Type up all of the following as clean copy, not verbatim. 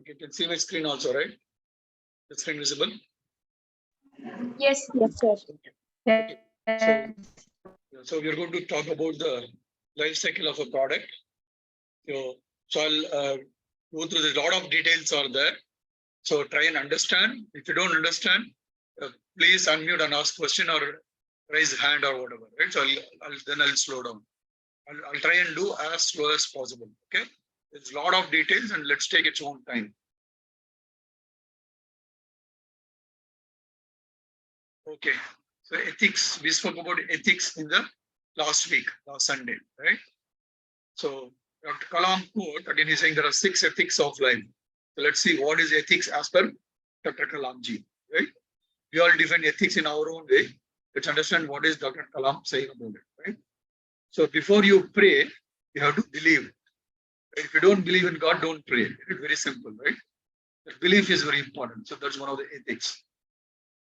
Okay, you can see my screen also, right? The screen visible? Yes, yes, sir. Okay. So we're going to talk about the life cycle of a product. So I'll go through the lot of details are there. So try and understand. If you don't understand, please unmute and ask question or raise hand or whatever. Right. So I'll slow down. I'll try and do as slow as possible. Okay. There's a lot of details and let's take its own time. Okay. So ethics, we spoke about ethics in the last Sunday, right? So Dr. Kalam quote, again he's saying there are 6 ethics of life. So let's see what is ethics as per Dr. Kalamji, right? We all define ethics in our own way. Let's understand what is Dr. Kalam saying about it, right? So before you pray, you have to believe. Right? If you don't believe in God, don't pray. It's very simple, right? The belief is very important. So that's one of the ethics.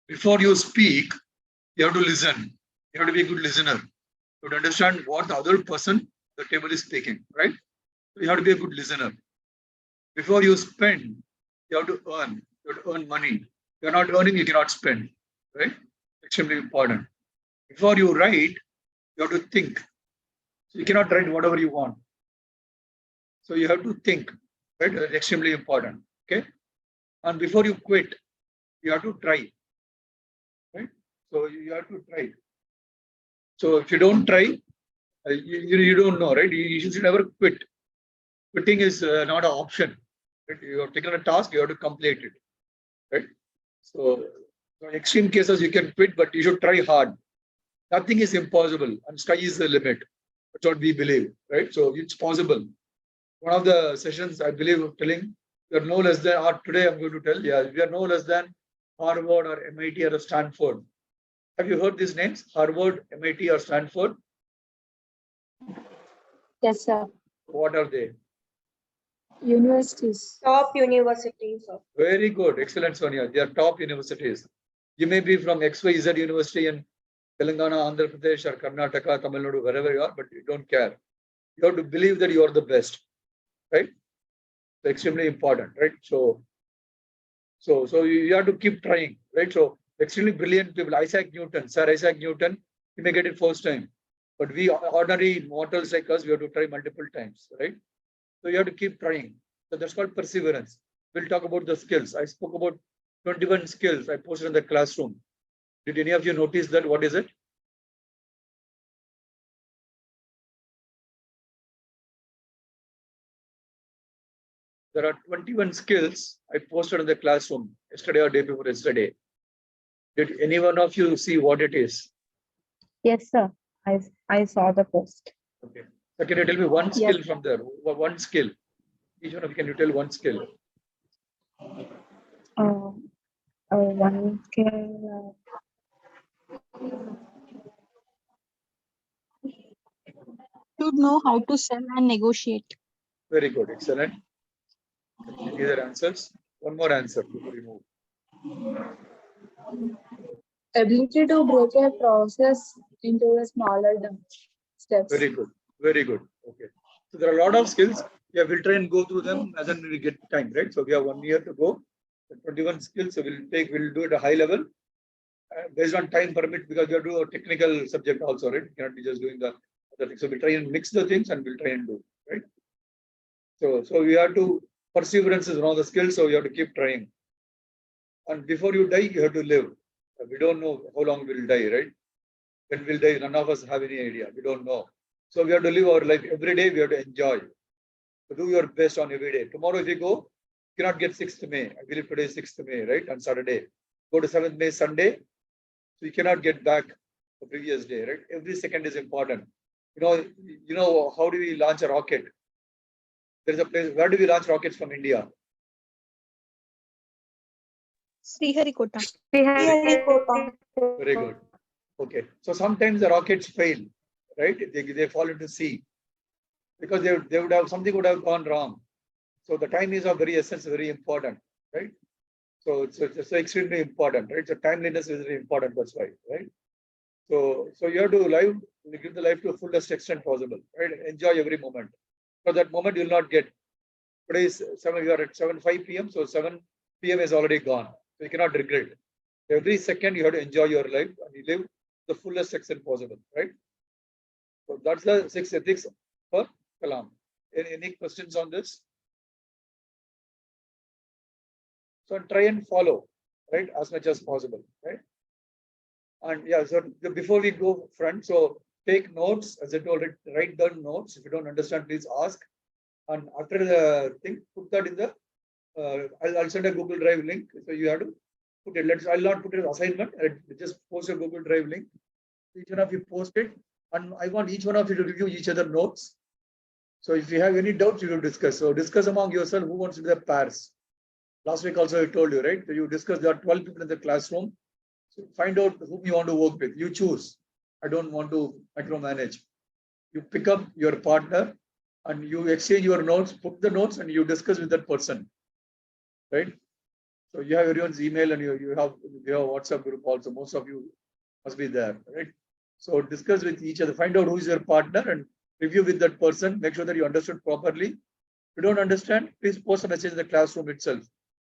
Before you speak, you have to listen. You have to be a good listener. You have to understand what the other person, the table is speaking, right? So you have to be a good listener. Before you spend, you have to earn. You have to earn money. If you're not earning, you cannot spend, right? Extremely important. Before you write, you have to think. So you cannot write whatever you want. So you have to think, right? That's extremely important. Okay. And before you quit, you have to try. Right? So you have to try. So if you don't try, you don't know, right? You should never quit. Quitting is not an option. Right? You have taken a task, you have to complete it. Right? So in extreme cases, you can quit, but you should try hard. Nothing is impossible, and sky is the limit. That's what we believe, right? So it's possible. One of the sessions, I believe, of telling we are no less than, or today I'm going to tell, yeah, we are no less than Harvard or MIT or Stanford. Have you heard these names? Harvard, MIT, or Stanford? Yes, sir. What are they? Universities. Top universities. Very good. Excellent, Sonia. They are top universities. You may be from XYZ University in Telangana, Andhra Pradesh, or Karnataka, Tamil Nadu, wherever you are, but you don't care. You have to believe that you are the best, right? So extremely important, right? So you have to keep trying, right? So extremely brilliant people. Isaac Newton, Sir Isaac Newton, he may get it first time, but we ordinary mortals like us, we have to try multiple times, right? So you have to keep trying. So that's called perseverance. We'll talk about the skills. I spoke about 21 skills I posted in the classroom. Did any of you notice that? What is it? There are 21 skills I posted in the classroom yesterday or day before yesterday. Did any one of you see what it is? Yes, sir. I saw the post. Okay. So can you tell me one skill Yes. from there? One skill. Each one of you, can you tell one skill? One skill. Should know how to sell and negotiate. Very good. Excellent. These are answers. One more answer before we move. Ability to break a process into a smaller steps. Very good. Very good. Okay. So there are a lot of skills. Yeah, we'll try and go through them as and when we get time, right? So we have 1 year to go. The 21 skills. So we'll do it at a high level based on time permit, because we have to do a technical subject also, right? We cannot be just doing the other things. So we'll try and mix the things and we'll try and do, right? So we have to, perseverance is one of the skills. So you have to keep trying. And before you die, you have to live. We don't know how long we'll die, right? When we'll die, none of us have any idea. We don't know. So we have to live our life every day. We have to enjoy. So do your best on every day. Tomorrow, if you go, you cannot get 6th May. I believe today is 6th May, right? On Saturday. Go to 7th May, Sunday. So you cannot get back the previous day, right? Every second is important. You know how do we launch a rocket? There is a place. Where do we launch rockets from India? Sriharikota. Very good. Okay. So sometimes the rockets fail, right? They fall into sea because they would have, something would have gone wrong. So the time is of very essence, very important, right? So it's extremely important, right? So timeliness is very important. That's why, right? So you have to give the life to the fullest extent possible, right? Enjoy every moment. For that moment, you will not get. Today is 7, you are at 7:05 p.m. So 7 p.m. is already gone. So you cannot regret. Every second you have to enjoy your life and you live the fullest extent possible, right? So that's the 6 ethics for Kalam. Any questions on this? So try and follow, right, as much as possible, right? And yeah, so before we go front, so take notes, as I told it, write down notes. If you don't understand, please ask. And after the thing, put that in the, I'll send a Google Drive link. So you have to put it. I'll not put it as assignment. I'll just post a Google Drive link. Each one of you post it. And I want each one of you to review each other notes. So if you have any doubts, you will discuss. So discuss among yourself who wants to do the pairs. Last week also I told you, right? So you discuss, there are 12 people in the classroom. So find out whom you want to work with. You choose. I don't want to micromanage. You pick up your partner and you exchange your notes, put the notes and you discuss with that person, right? So you have everyone's email and you have WhatsApp group also. Most of you must be there, right? So discuss with each other, find out who is your partner and review with that person. Make sure that you understood properly. If you don't understand, please post a message in the classroom itself.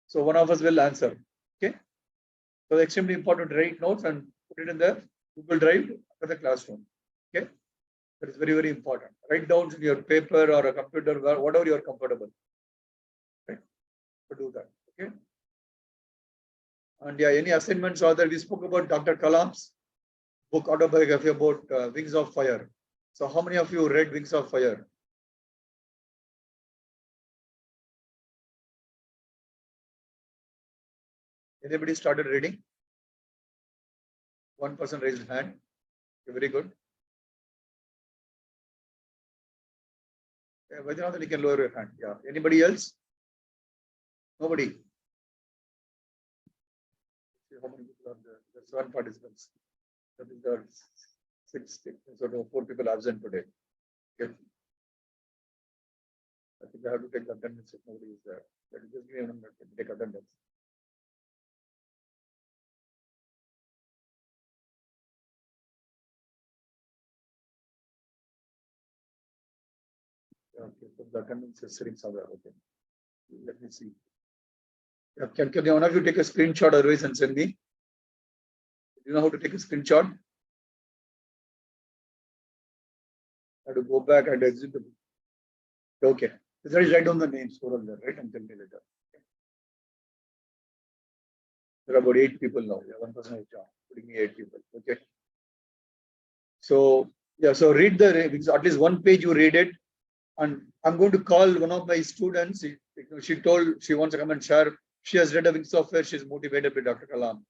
So one of us will answer. Okay. So extremely important to write notes and put it in the Google Drive for the classroom. Okay. That is very, very important. Write down in your paper or a computer, whatever you are comfortable. Right. To do that. Okay. And yeah, any assignments or that we spoke about Dr. Kalam's book autobiography about Wings of Fire. So how many of you read Wings of Fire? Anybody started reading? One person raised his hand. Okay, very good. Yeah, whether or not you can lower your hand. Yeah. Anybody else? Nobody. See how many people are there? There's 7 participants. That is the 6. So no, 4 people absent today. Okay. I think I have to take attendance if nobody is there. Let me just give me a minute to take attendance. Okay, so the attendance is sitting somewhere. Okay. Let me see. Yeah, can one of you take a screenshot otherwise and send me? Do you know how to take a screenshot? I have to go back and exit the. Okay. Just write down the names over there, right? And tell me later. There are about 8 people now. Yeah, one person has joined, putting me 8 people. Okay. So yeah, so read at least one page you read it. And I'm going to call one of my students. She told she wants to come and share. She has read a Wings of Fire. She's motivated by Dr. Kalam.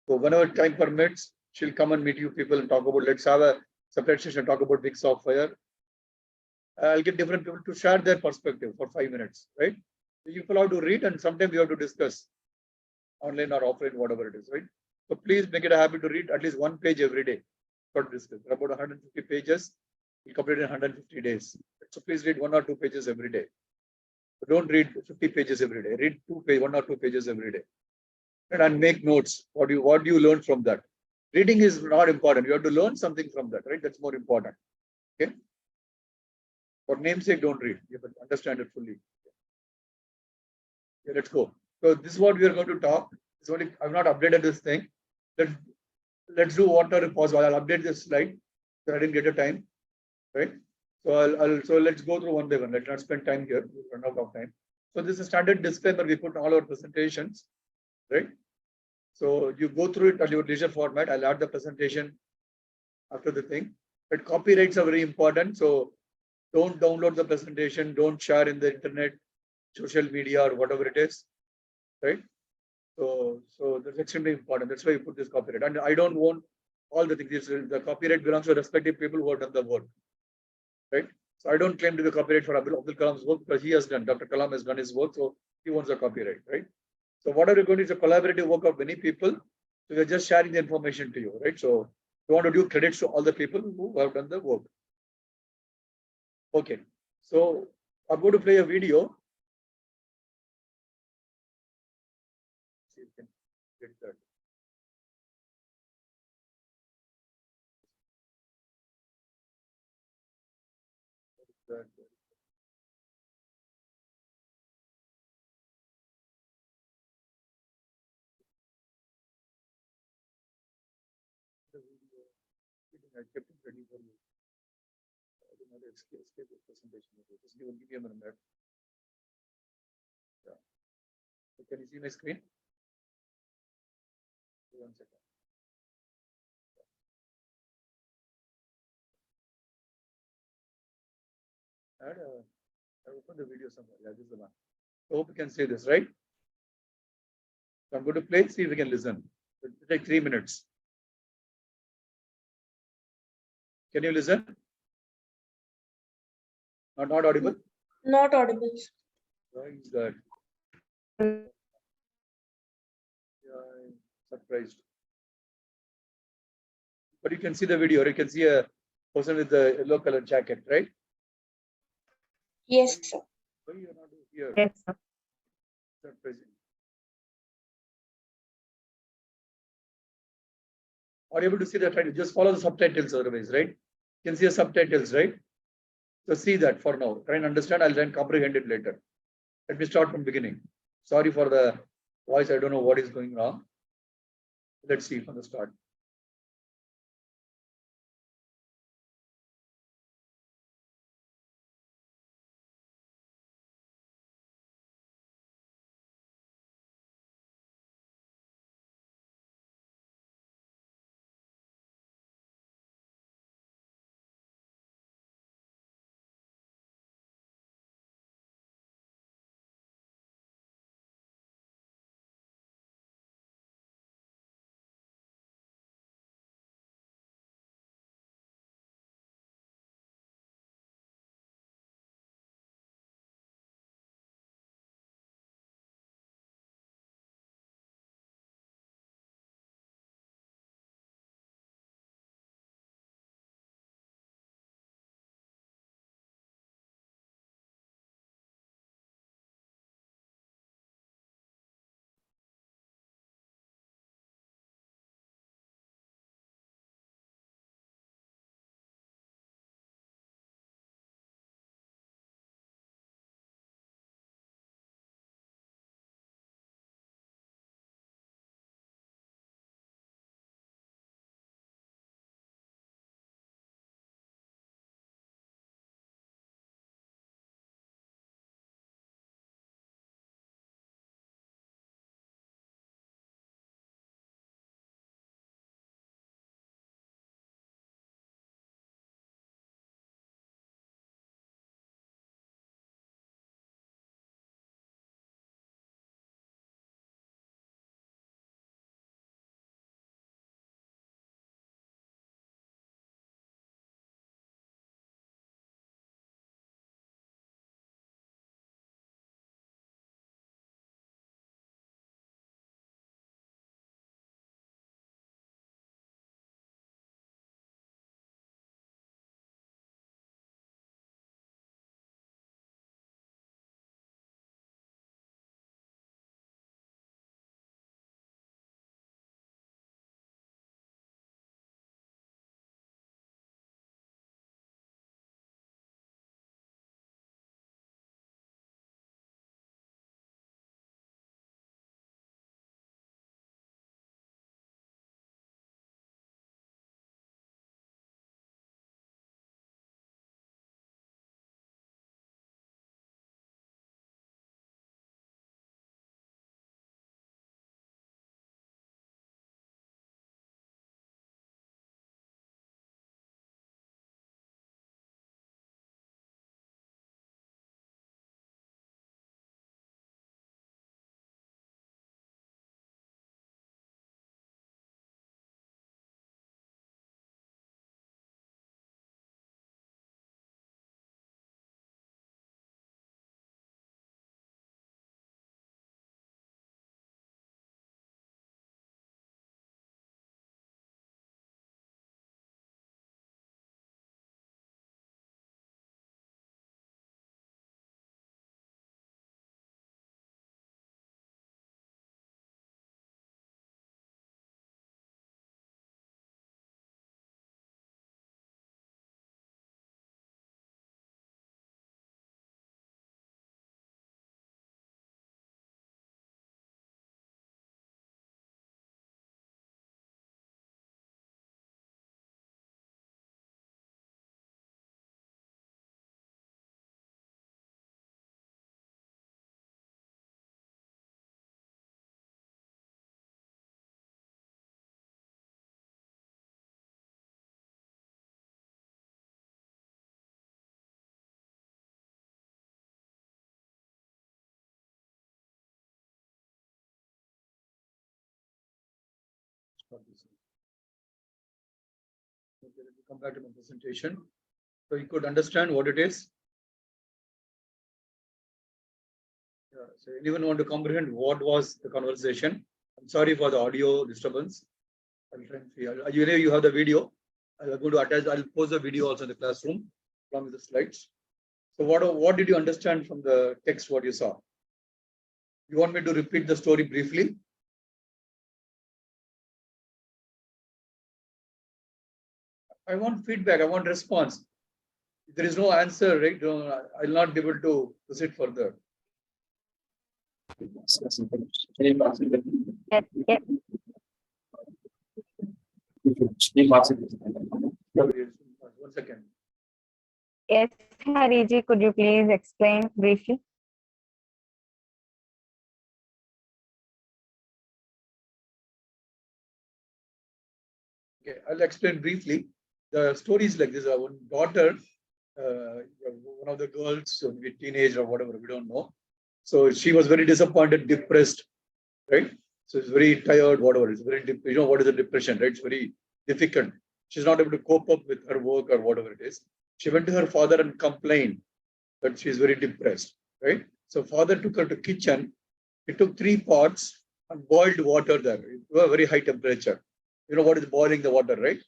So whenever time permits, she'll come and meet you people and talk about. Let's have a separate session, talk about Wings of Fire. I'll get different people to share their perspective for 5 minutes, right? You will have to read and sometimes we have to discuss online or offline, whatever it is, right? So please make it a habit to read at least one page every day. About 150 pages. We'll complete in 150 days. So please read 1 or 2 pages every day. So don't read 50 pages every day. Read 1 or 2 pages every day. And make notes. What do you learn from that? Reading is not important. You have to learn something from that, right? That's more important. Okay. For namesake, don't read. You have to understand it fully. Okay, let's go. So this is what we are going to talk. I've not updated this thing. Let's do whatever possible. I'll update this slide. So I didn't get a time, right? So so let's go through one by one. Let's not spend time here. We'll run out of time. So this is a standard disclaimer we put in all our presentations, right? So you go through it at your leisure format. I'll add the presentation after the thing. But copyrights are very important. So don't download the presentation. Don't share in the internet, social media, or whatever it is, right? So that's extremely important. That's why you put this copyright. And I don't want all the things. The copyright belongs to respective people who have done the work, right? So I don't claim to be copyright for Abdul Kalam's work because he has done. Dr. Kalam has done his work, so he wants a copyright, right? So whatever you're going to do is a collaborative work of many people. So we're just sharing the information to you, right? So we want to do credits to all the people who have done the work. Okay. So I'm going to play a video. See if you can get that. I kept it ready for you. I did not escape this presentation. Just give me a minute. Yeah. So can you see my screen? One second. I opened the video somewhere. Yeah, this is the one. I hope you can see this, right? So I'm going to play it, see if we can listen. It will take 3 minutes. Can you listen? Not audible? Not audible. Why is that? Yeah, I'm surprised. But you can see the video. You can see a person with a yellow colored jacket, right? Yes, sir. Why you are not here? Yes, sir. Surprising. Are you able to see the title? Just follow the subtitles otherwise, right? You can see the subtitles, right? So see that for now. Try and understand. I'll then comprehend it later. Let me start from beginning. Sorry for the voice. I don't know what is going wrong. Let's see from the start. Okay, let me come back to my presentation. So you could understand what it is. Yeah, so anyone want to comprehend what was the conversation? I'm sorry for the audio disturbance. I'll try and see. You have the video. I'm going to attach. I'll post the video also in the classroom along with the slides. So what did you understand from the text? What you saw? You want me to repeat the story briefly? I want feedback. I want response. If there is no answer, right? I'll not be able to proceed further. Yes, One second. Yes, Hariji, could you please explain briefly? Okay, I'll explain briefly. The story is like this. One daughter, one of the girls, maybe teenage or whatever, we don't know. So she was very disappointed, depressed, right? So it's very tired, whatever. It's very, you know, what is a depression, right? It's very difficult. She's not able to cope up with her work or whatever it is. She went to her father and complained that she's very depressed, right? So father took her to kitchen. He took 3 pots and boiled water there to a very high temperature. You know what is boiling the water, right?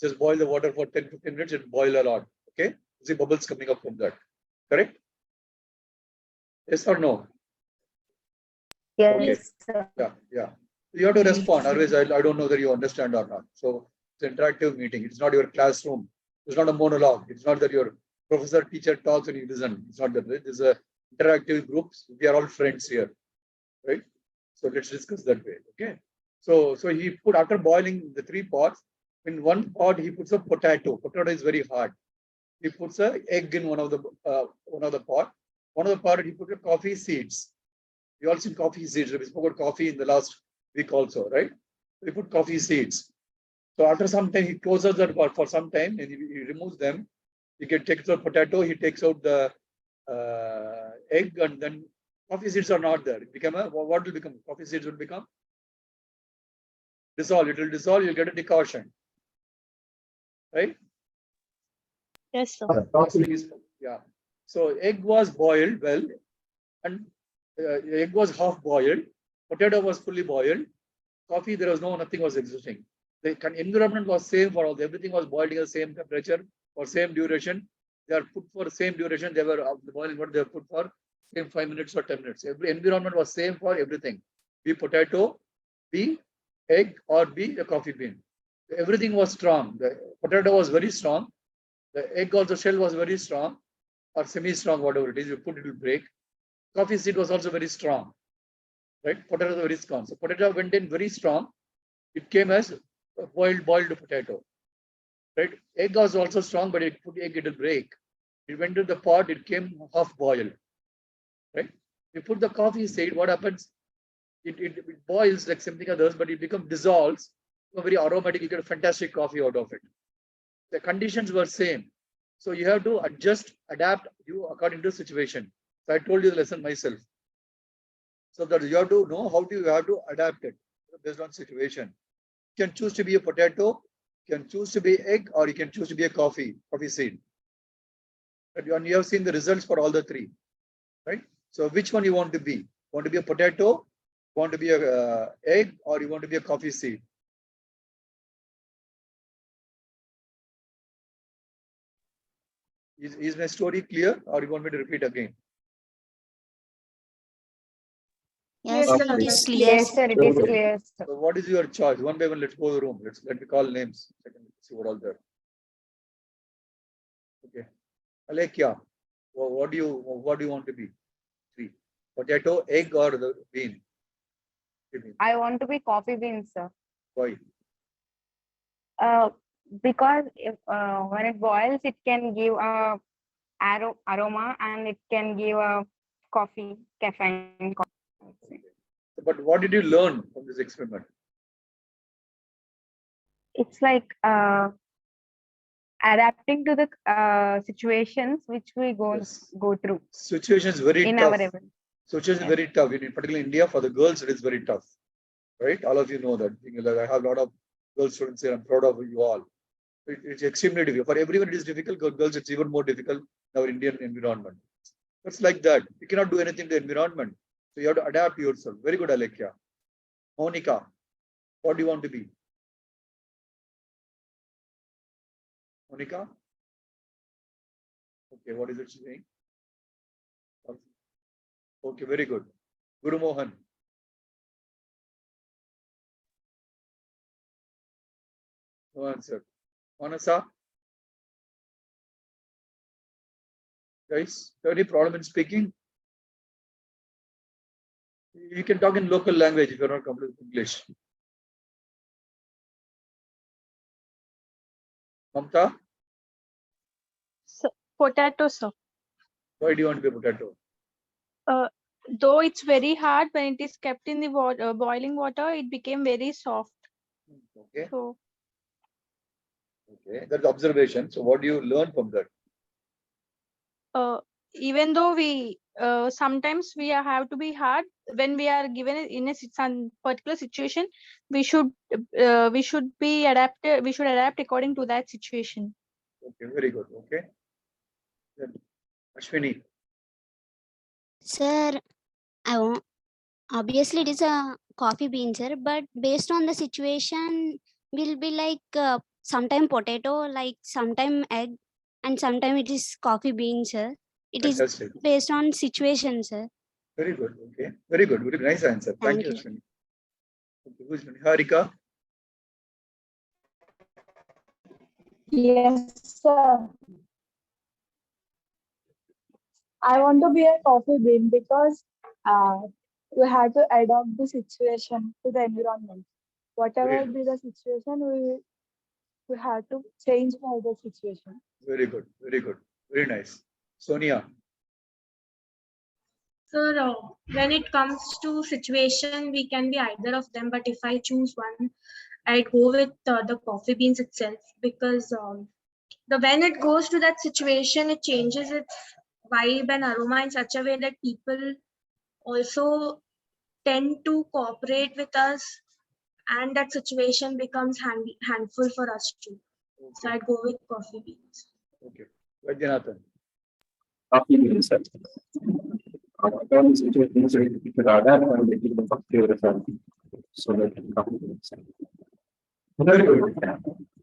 Just boil the water for 10-15 minutes and boil a lot. Okay. See bubbles coming up from that. Correct? Yes or no? Yes, sir. Yeah. You have to respond. Otherwise, I don't know whether you understand or not. So it's an interactive meeting. It's not your classroom. It's not a monologue. It's not that your professor, teacher talks and you listen. It's not that. Right? This is a interactive groups. We are all friends here, right? So let's discuss that way. Okay. So he put, after boiling the 3 pots, in one pot he puts a potato. Potato is very hard. He puts an egg in one of the pot. One of the pot he put a coffee seeds. We all seen coffee seeds. We spoke about coffee in the last week also, right? We put coffee seeds. So after some time, he closes that pot for some time and he removes them. He takes out potato, he takes out the egg, and then coffee seeds are not there. It become what will become? Coffee seeds will become dissolve. It will dissolve, you'll get a decoction. Right? Yes, sir. Yeah. So egg was boiled well, and egg was half boiled. Potato was fully boiled. Coffee, there was nothing was existing. The environment was same for all. Everything was boiled at the same temperature for same duration. They are put for the same duration. They were the boiling what they are put for same 5 minutes or 10 minutes. Every environment was same for everything. Be potato, be egg, or be the coffee bean. Everything was strong. The potato was very strong. The egg also shell was very strong or semi-strong, whatever it is. You put it will break. Coffee seed was also very strong. Right? Potato was very strong. So potato went in very strong. It came as a boiled potato. Right? Egg was also strong, but it put egg, it will break. It went to the pot, it came half boiled. Right? You put the coffee seed, what happens? It boils like something others, but it becomes dissolves. Very aromatic, you get a fantastic coffee out of it. The conditions were same. So you have to adjust, adapt you according to the situation. So I told you the lesson myself. So that you have to know how you have to adapt it based on situation. You can choose to be a potato, you can choose to be egg, or you can choose to be a coffee seed. And you have seen the results for all the 3, right? So which one you want to be? Want to be a potato, want to be a egg, or you want to be a coffee seed? Is my story clear, or you want me to repeat again? Yes, Yes, sir. sir. It is clear. Yes, sir, it is clear, sir. So what is your choice? One by one, let's go to the room. Let me call names. Second, see what all there. Okay. Alekia, what do you want to be? 3. Potato, egg, or the bean? I want to be coffee beans, sir. Why? Because if, when it boils, it can give a aroma and it can give a caffeine. Coffee. But what did you learn from this experiment? It's like adapting to the situations which we go through Situation is very in tough. our event. Situation is Yes. very tough. Particularly in India, for the girls, it is very tough. right? All of you know that. I have a lot of girl students here. I'm proud of you all. It's extremely difficult. For everyone, it is difficult. Girls, it's even more difficult in our Indian environment. It's like that. You cannot do anything to the environment. So you have to adapt yourself. Very good, Alekia. Monica, what do you want to be? Monica? Okay, what is it saying? Okay, very good. Guru Mohan. No answer. Manasa? Guys, any problem in speaking? You can talk in local language if you're not comfortable with English. Mamta, So, potato, sir. why do you want to be a potato? Though it's very hard when it is kept in the water, boiling water, it became very soft. Okay, So okay. That's observation. So what do you learn from that? even though we sometimes have to be hard when we are given in a some particular situation, we should be adapted. We should adapt according to that situation. Okay, very good. Okay. Then Ashwini, Sir, obviously it is a coffee bean, sir, but based on the situation, will be like sometime potato, like sometime egg, and sometime it is coffee bean, sir. It is fantastic. based on situation, sir. Very good. Okay. Very good. Very nice answer. Thank Thank you, you. Ashwini. Okay, who's Harika? Yes, sir. I want to be a coffee bean because we have to adapt the situation to the environment. Whatever Very, be the situation, we have to change by the situation. very good. Very good. Very nice. Sonia, Sir, when it comes to situation, we can be either of them. But if I choose one, I'd go with the coffee beans itself because when it goes to that situation, it changes its vibe and aroma in such a way that people also tend to cooperate with us, and that situation becomes handful for us too. So okay. I'd go with coffee beans. Okay. Vaidyanathan, Coffee beans, sir. According to situations, we could adapt and make it a favorite so that coffee beans. Very good.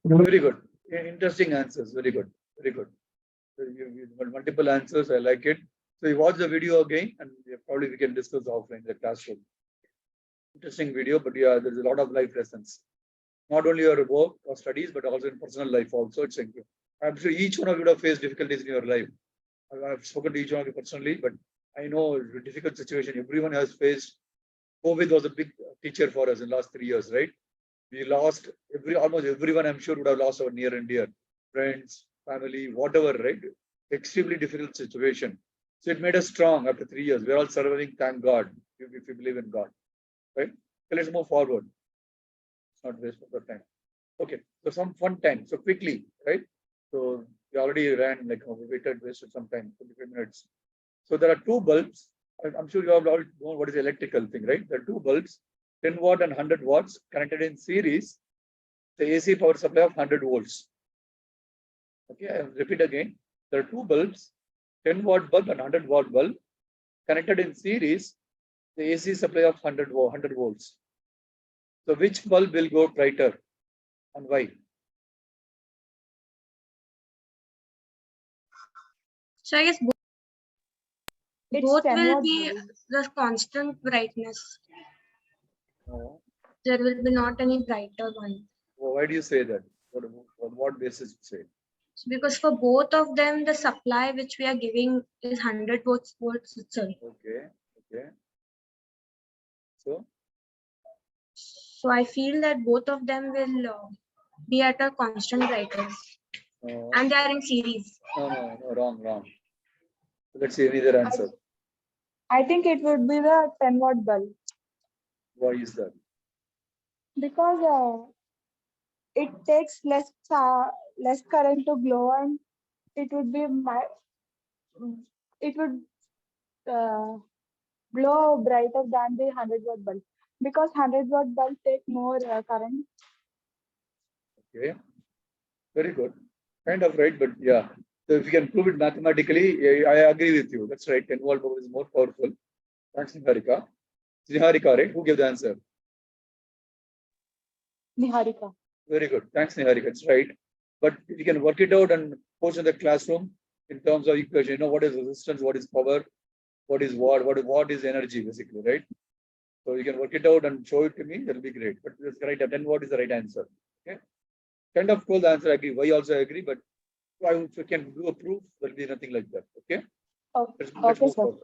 very good. Interesting answers. Very good. Very good. So you got multiple answers. I like it. So you watch the video again, and probably we can discuss offline in the classroom. Interesting video, but yeah, there's a lot of life lessons. Not only your work or studies, but also in personal life also. I'm sure each one of you would have faced difficulties in your life. I've spoken to each one of you personally, but I know a difficult situation everyone has faced. COVID was a big teacher for us in the last 3 years, right? We lost almost everyone, I'm sure, would have lost our near and dear friends, family, whatever, right? Extremely difficult situation. So it made us strong after 3 years. We're all surviving, thank God, if we believe in God, right? So let's move forward. It's not waste of the time. Okay, so some fun time. So quickly, right? So we already ran, like we wasted some time, 25 minutes. So there are two bulbs. I'm sure you have all known what is the electrical thing, right? There are two bulbs, 10 watt and 100 watts connected in series. The AC power supply of 100 volts. Okay, I repeat again. There are two bulbs, 10 watt bulb and 100 watt bulb connected in series. The AC supply of 100 volts. So which bulb will go brighter and why? So I guess It's both 10 will watt be bulb. the constant brightness. Oh, There will be not any brighter one. well, why do you say that? On what basis you say? Because for both of them, the supply which we are giving is 100 volts itself. Okay, okay. So So I feel that both of them will be at a constant brightness, no, and they are in series. no, wrong. Let's see any other answer. I think it would be the 10 watt bulb Why is that? because it takes less current to glow, and it would be it would glow brighter than the 100 watt bulb. Because 100-watt bulb take more current. Okay, very good. Kind of right, but yeah. So if you can prove it mathematically, I agree with you. That's right. 10-volt bulb is more powerful. Thanks, Niharika. Niharika, right? Who gave the answer? Niharika. Very good. Thanks, Niharika. It's right. But if you can work it out and post in the classroom in terms of equation, you know what is resistance, what is power, what is what is energy, basically, right? So you can work it out and show it to me. That'll be great. But that's right. 10-watt is the right answer. Okay. Kind of told the answer. I agree. Why also I agree, but if you can do a proof, there'll be nothing like that. Okay. Okay, Let's okay, move sir. forward.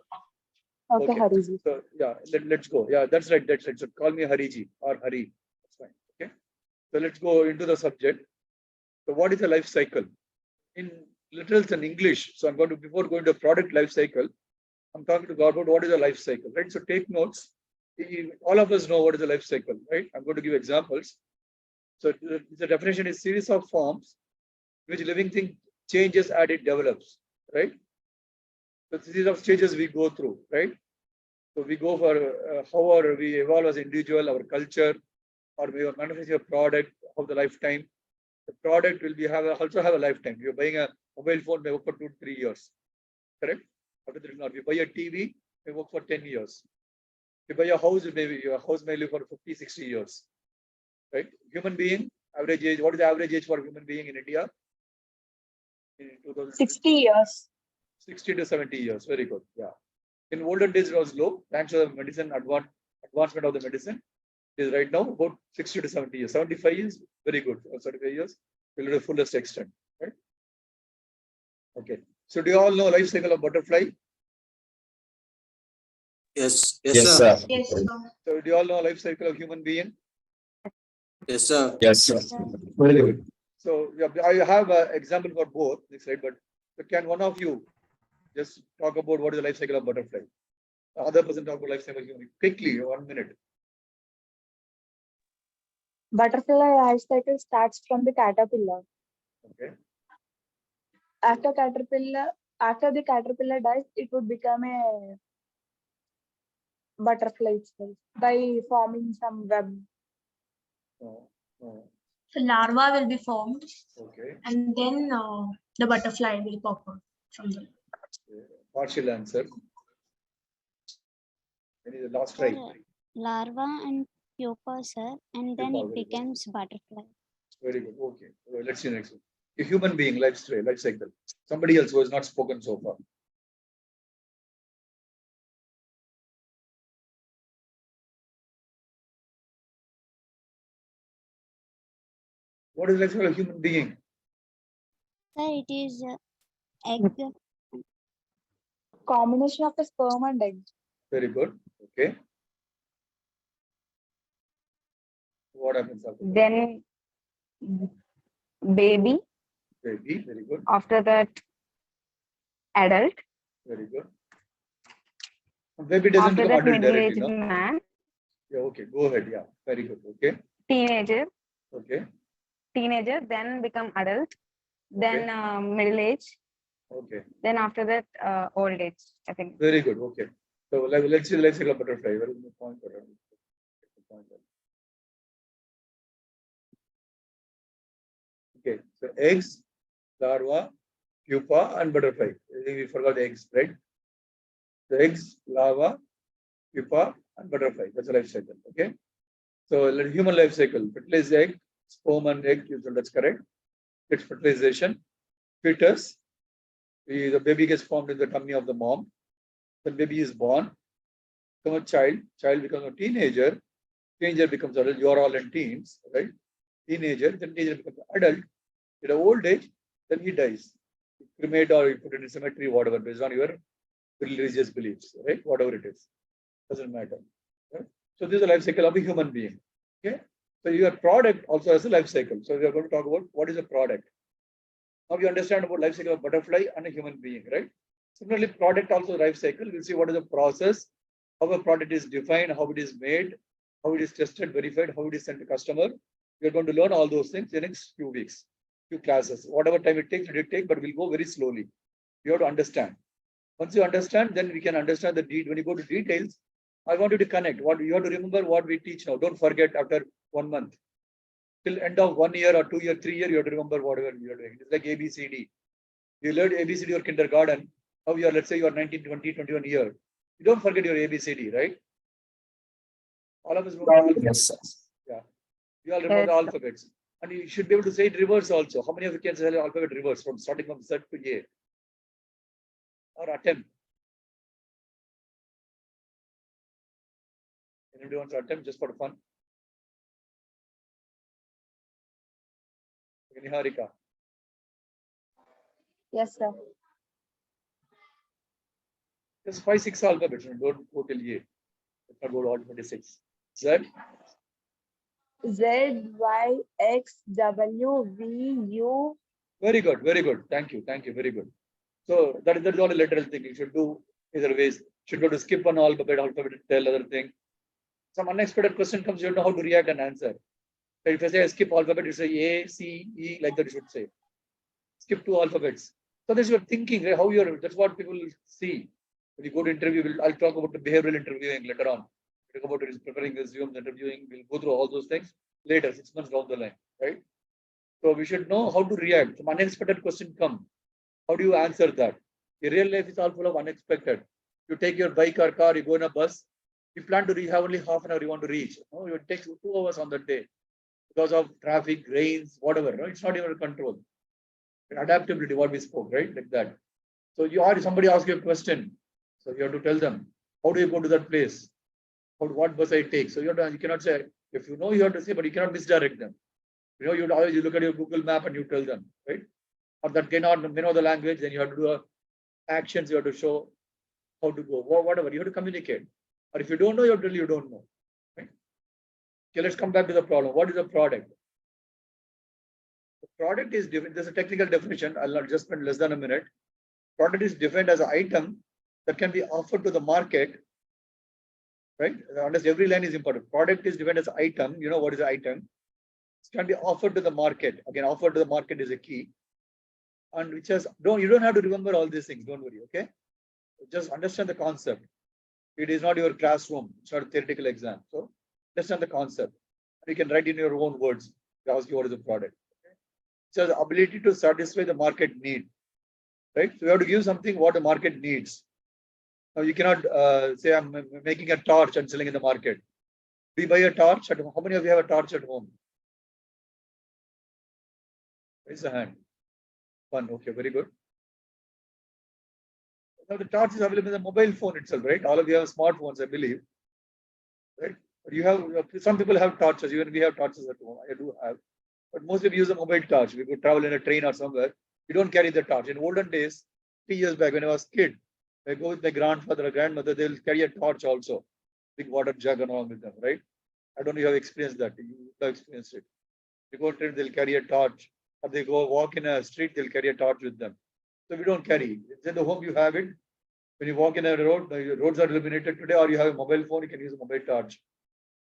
Okay, Hariji. So yeah, let's go. Yeah, that's right. That's right. So call me Hariji or Hari. That's fine. Okay. So let's go into the subject. So what is a life cycle? In literals and English. So I'm going to, before going to product life cycle, I'm talking to God about what is a life cycle, right? So take notes. All of us know what is a life cycle, right? I'm going to give examples. So the definition is series of forms which living thing changes as it develops, right? So series of stages we go through, right? So we go for however we evolve as individual, our culture, or we manufacture a product of the lifetime. The product will be also have a lifetime. You're buying a mobile phone, may work for 2 to 3 years, correct? After that, not. You buy a TV, may work for 10 years. You buy a house, maybe your house may live for 50, 60 years, right? Human being, average age. What is the average age for human being in India? In 2000, 60 years. 60 to 70 years. Very good. Yeah. In olden days, it was low. Thanks to the medicine advancement of the medicine. It is right now about 60 to 70 years. 75 years, very good. 75 years, will to the fullest extent, right? Okay. So do you all know life cycle of butterfly? Yes, Yes, sir. sir. Yes, sir. So do you all know life cycle of human being? Yes, sir. Yes, sir. Very good. So yeah, I have an example for both, right? But can one of you just talk about what is the life cycle of butterfly? The other person talk about life cycle of human. Quickly, 1 minute. Butterfly life cycle starts from the caterpillar. Okay. After the caterpillar dies, it would become a butterfly itself by forming some web. No, no. So larva will be formed Okay. and then the butterfly will pop out from there. Partial answer. Any the last try. Sir, larva and pupa, sir, and then Pupa, it very good. becomes butterfly. Very good. Okay. Let's see next one. A human being life cycle. Somebody else who has not spoken so far. What is life cycle of a human being? Sir, it is egg. Combination of a sperm and egg. Very good. Okay. What happens after that? Then baby, Baby. Very good. after that adult, Very good. Baby doesn't after become that adult directly, middle-aged no? man, Yeah, okay. Go ahead. Yeah. Very good. Okay. teenager, Okay. then become adult, then middle age, Okay. then after that old age, I think. Very good. Okay. So let's see the life cycle of butterfly. Where is the point? Okay. So eggs, larva, pupa, and butterfly. I think we forgot the eggs, right? The eggs, larva, pupa, and butterfly. That's a life cycle. Okay. So human life cycle: fertilize egg, sperm and egg. That's correct. It's fertilization. Fetus. The baby gets formed in the tummy of the mom. The baby is born. Become a child. Child becomes a teenager. Teenager becomes adult. You are all in teens, right? Teenager. Then teenager becomes adult. In the old age, then he dies. You cremate or you put it in cemetery, whatever, based on your religious beliefs, right? Whatever it is, doesn't matter. Right? So this is the life cycle of a human being. Okay. So your product also has a life cycle. So we are going to talk about what is a product. Now you understand about life cycle of butterfly and a human being, right? Similarly, product also life cycle. We'll see what is the process, how a product is defined, how it is made, how it is tested, verified, how it is sent to customer. We are going to learn all those things in the next few weeks, few classes. Whatever time it takes, let it take, but we'll go very slowly. You have to understand. Once you understand, then we can understand the when you go to details, I want you to connect. What you have to remember what we teach now. Don't forget after 1 month. Till end of 1 year or 2 year, 3 year, you have to remember whatever you are doing. It's like ABCD. You learned ABCD or kindergarten. Now you are, let's say you are 19, 20, 21 year. You don't forget your ABCD, right? All of us know the alphabet. Yes, sir. Yeah. You all remember the Yes, sir. alphabets. And you should be able to say it reverse also. How many of you can say the alphabet reverse from starting from Z to A? Or attempt? Anybody wants to attempt just for fun? Niharika. Yes, sir. Just 5, 6 alphabets. Don't go till A. Let's not go to all 26. Z. Z, Y, X, W, V, U. Very good. Very good. Thank you. Thank you. Very good. So that is not a literal thing. You should do either ways. Should go to skip one alphabet, tell other thing. Some unexpected question comes, you don't know how to react and answer. So if I say skip alphabet, you say A, C, E, like that you should say. Skip 2 alphabets. So this is your thinking, right? How you're, that's what people see. When you go to interview, I'll talk about the behavioral interviewing later on. We'll talk about preparing resumes, interviewing. We'll go through all those things later, 6 months down the line, right? So we should know how to react. Some unexpected question come. How do you answer that? In real life, it's all full of unexpected. You take your bike or car, you go in a bus. You plan to have only half an hour you want to reach. No, it takes 2 hours on that day because of traffic, rains, whatever. No, it's not even control. Adaptability, what we spoke, right? Like that. So you are somebody asks you a question. So you have to tell them, how do you go to that place? What bus I take? So you cannot say, if you know, you have to say, but you cannot misdirect them. You know, you look at your Google map and you tell them, right? Or that cannot know the language, then you have to do actions, you have to show how to go, whatever, you have to communicate. Or if you don't know, you have to tell you don't know. Right? Okay, let's come back to the problem. What is a product? The product is different. There's a technical definition. I'll not just spend less than a minute. Product is defined as an item that can be offered to the market. Right? Unless every line is important. Product is defined as an item. You know what is an item? It can be offered to the market. Again, offered to the market is a key. And which has you don't have to remember all these things. Don't worry. Okay. Just understand the concept. It is not your classroom. It's not a theoretical exam. So understand the concept. You can write in your own words. Ask you what is the product. Okay? So the ability to satisfy the market need. Right. So you have to give something what the market needs. Now you cannot say I'm making a torch and selling in the market. Do you buy a torch at home? How many of you have a torch at home? Raise the hand. One. Okay, very good. Now the torch is available in the mobile phone itself, right? All of you have smartphones, I believe. Right? But you have some people have torches, even we have torches at home. I do have. But most of you use a mobile torch. We could travel in a train or somewhere. You don't carry the torch. In olden days, 3 years back when I was a kid, I go with my grandfather or grandmother, they'll carry a torch also. Big water jug along with them, right? I don't know if you have experienced that. You have experienced it. You go train, they'll carry a torch. Or they go walk in a street, they'll carry a torch with them. So we don't carry. It's in the home you have it. When you walk in a road, the roads are illuminated today, or you have a mobile phone, you can use a mobile torch.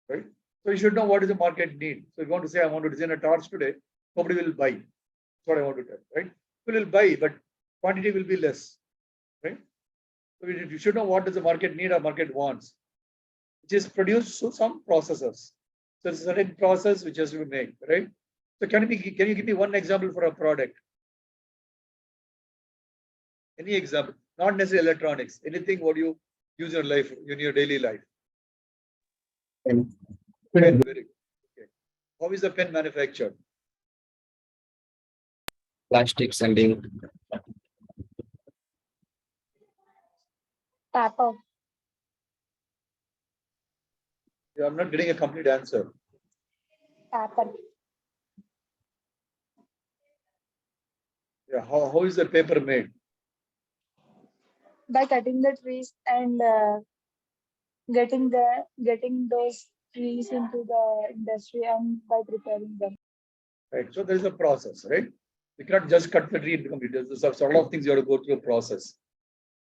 Right? So you should know what is the market need. So if you want to say, I want to design a torch today, nobody will buy. That's what I want to tell, right? People will buy, but quantity will be less. Right? So you should know what does the market need or market wants, which is produced through some processes. So it's a certain process which has to be made, right? So can you give me one example for a product? Any example, not necessarily electronics, anything what you use in your life, in your daily life. And Pen, very good. Okay. How is the pen manufactured? plastics and ink. Paper. Yeah, I'm not getting a complete answer. Paper. Yeah, how is the paper made? By cutting the trees and getting those trees into the industry and by preparing them. Right. So there is a process, right? You cannot just cut the tree and become it. There's a sort of things you have to go through a process,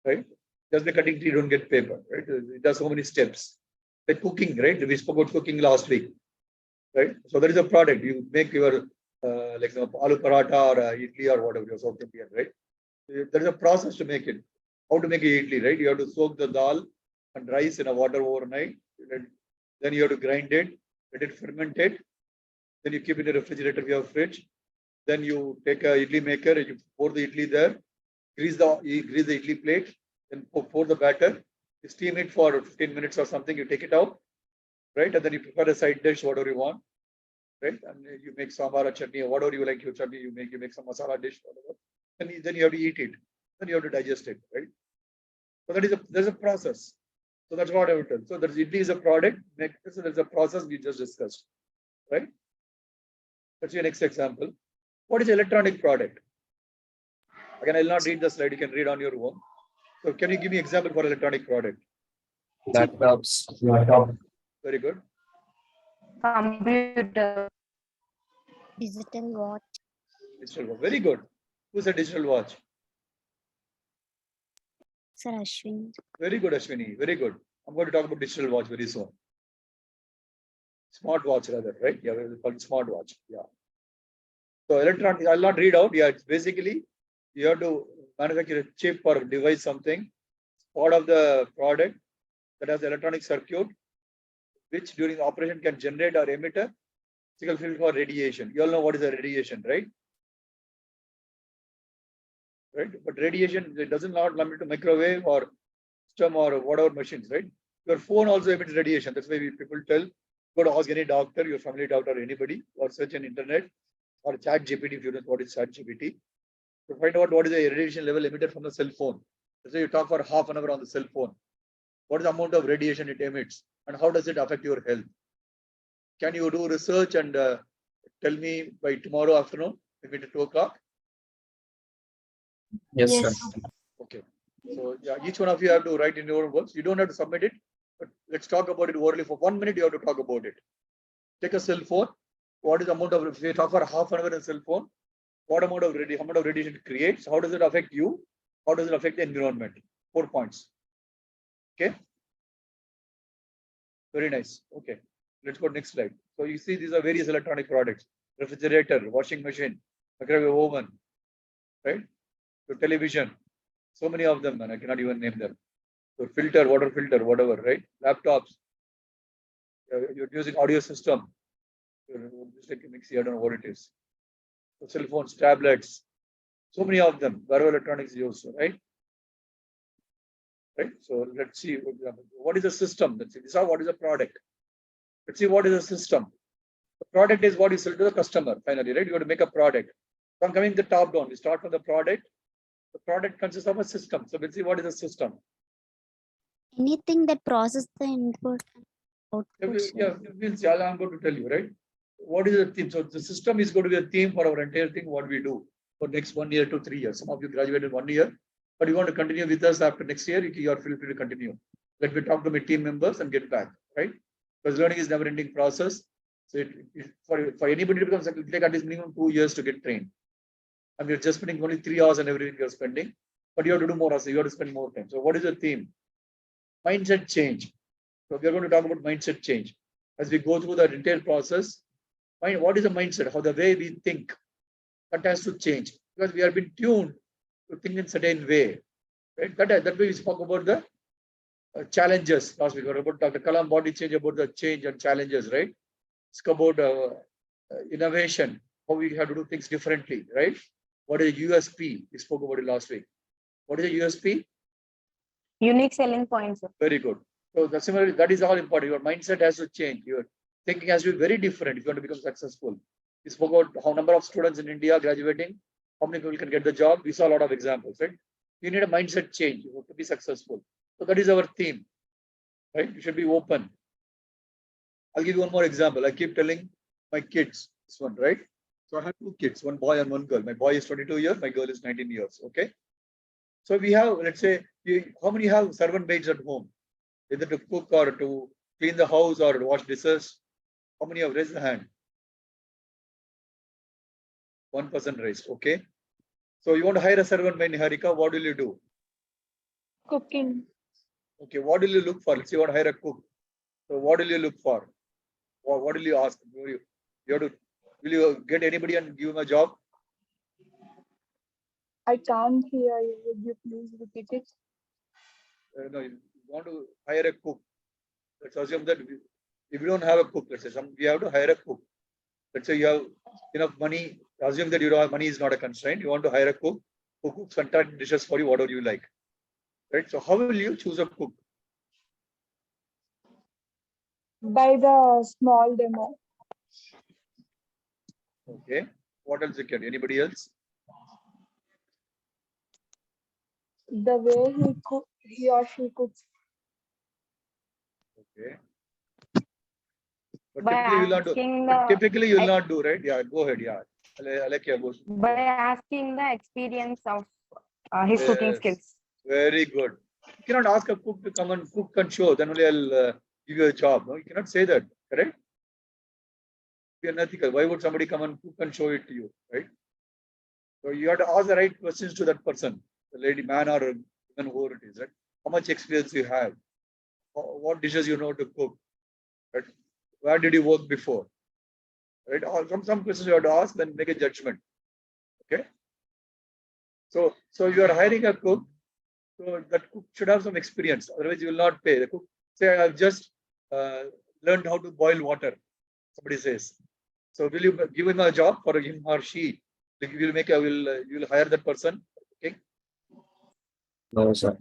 right? Just by cutting tree, you don't get paper, right? It does so many steps. Like cooking, right? We spoke about cooking last week, right? So there is a product. You make your like aloo paratha or idli or whatever you're South Indian, right? There is a process to make it. How to make it idli, right? You have to soak the dal and rice in a water overnight. Then you have to grind it, let it ferment it. Then you keep it in the refrigerator, we have fridge. Then you take a idli maker and you pour the idli there, grease the idli plate, then pour the batter, you steam it for 15 minutes or something, you take it out, right? And then you prepare a side dish, whatever you want, right? And you make sambar or chutney or whatever you like your chutney, you make some masala dish, whatever. Then you have to eat it. Then you have to digest it, right? So there's a process. So that's what I would tell. So there's idli is a product, so there's a process we just discussed, right? Let's see your next example. What is electronic product? Again, I'll not read the slide. You can read on your own. So can you give me example for electronic product? Laptops, laptop, Very good. Computer. Digital watch. Digital watch. Very good. Who's a digital watch? Sir Ashwin. Very good, Ashwini. Very good. I'm going to talk about digital watch very soon. Smart watch rather, right? Yeah, we'll call it smart watch. Yeah. So electronic, I'll not read out. Yeah, it's basically you have to manufacture a chip or device something, part of the product that has electronic circuit, which during the operation can generate or emit a signal field for radiation. You all know what is a radiation, right? Right? But radiation, it doesn't not limit to microwave or STEM or whatever machines, right? Your phone also emits radiation. That's why people tell, go to ask any doctor, your family doctor, or anybody, or search on internet or chat GPT if you know what is chat GPT. To find out what is the radiation level emitted from the cell phone. So you talk for half an hour on the cell phone. What is the amount of radiation it emits and how does it affect your health? Can you do research and tell me by tomorrow afternoon, maybe at 2 o'clock? yes, Yes. sir. Okay. So yeah, each one of you have to write in your own words. You don't have to submit it, but let's talk about it orally for 1 minute. You have to talk about it. Take a cell phone. What is the amount of, if you talk for half an hour on a cell phone, what amount of radiation it creates? How does it affect you? How does it affect the environment? 4 points. Okay. Very nice. Okay. Let's go next slide. So you see these are various electronic products: refrigerator, washing machine, microwave oven, right? So television. So many of them, and I cannot even name them. So filter, water filter, whatever, right? Laptops. You're using audio system. Just like a mixie, I don't know what it is. So cell phones, tablets. So many of them. Wherever electronics used, right? Right. So let's see what is the system. Let's see. This is what is a product. Let's see what is a system. The product is what you sell to the customer. Finally, right? You have to make a product. So I'm coming the top down. We start from the product. The product consists of a system. So let's see what is a system. Anything that process the input and output. Yeah, means I'm going to tell you, right? What is the theme? So the system is going to be a theme for our entire thing, what we do for next 1 year to 3 years. Some of you graduated 1 year, but you want to continue with us after next year, you are feel free to continue. Let me talk to my team members and get back, right? Because learning is never ending process. So for anybody to become, it will take at least minimum 2 years to get trained. And we're just spending only 3 hours and everything you're spending, but you have to do more also, you have to spend more time. So what is the theme? Mindset change. So we're going to talk about mindset change. As we go through that entire process, what is the mindset? How the way we think, that has to change. Because we have been tuned to think in a certain way. Right? That way we spoke about the challenges last week. About Dr. Kalam body change, about the change and challenges, right? It's about innovation, how we have to do things differently, right? What is USP? We spoke about it last week. What is a USP? Unique selling points. Very good. So that's similar. That is all important. Your mindset has to change. Your thinking has to be very different if you want to become successful. We spoke about how number of students in India graduating, how many people can get the job. We saw a lot of examples, right? You need a mindset change to be successful. So that is our theme, right? You should be open. I'll give you one more example. I keep telling my kids this one, right? So I have 2 kids, one boy and one girl. My boy is 22 years, my girl is 19 years. Okay. So we have, let's say, how many have servant maids at home, either to cook or to clean the house or to wash dishes? How many have raised the hand? 1 person raised. Okay. So you want to hire a servant maid, Niharika, what will you do? Cooking. Okay. What will you look for? Let's say you want to hire a cook. So what will you look for? What will you ask? You have to, will you get anybody and give him a job? I can't hear you. Would you please repeat it? No, want to hire a cook. Let's assume that if you don't have a cook, let's say we have to hire a cook. Let's say you have enough money. Assume that you don't have money is not a constraint. You want to hire a cook who cooks fantastic dishes for you, whatever you like. Right? So how will you choose a cook? By the small demo. Okay. What else you can? Anybody else? The way he or she cooks. Okay. But By typically you will not do. asking But the typically you will not do, right? Yeah, go ahead. Yeah. I like your voice. by asking the experience of his cooking Yes. skills. Very good. You cannot ask a cook to come and cook and show, then only I'll give you a job. No, you cannot say that, correct? Be unethical. Why would somebody come and cook and show it to you, right? So you have to ask the right questions to that person, the lady, man or woman, whoever it is, right? How much experience you have? What dishes you know to cook? Right? Where did you work before? Right? Or some questions you have to ask, then make a judgment. Okay. So you are hiring a cook. So that cook should have some experience. Otherwise, you will not pay. The cook say, I've just learned how to boil water. Somebody says. So will you give him a job for him or she? You will hire that person. Okay. No, sir.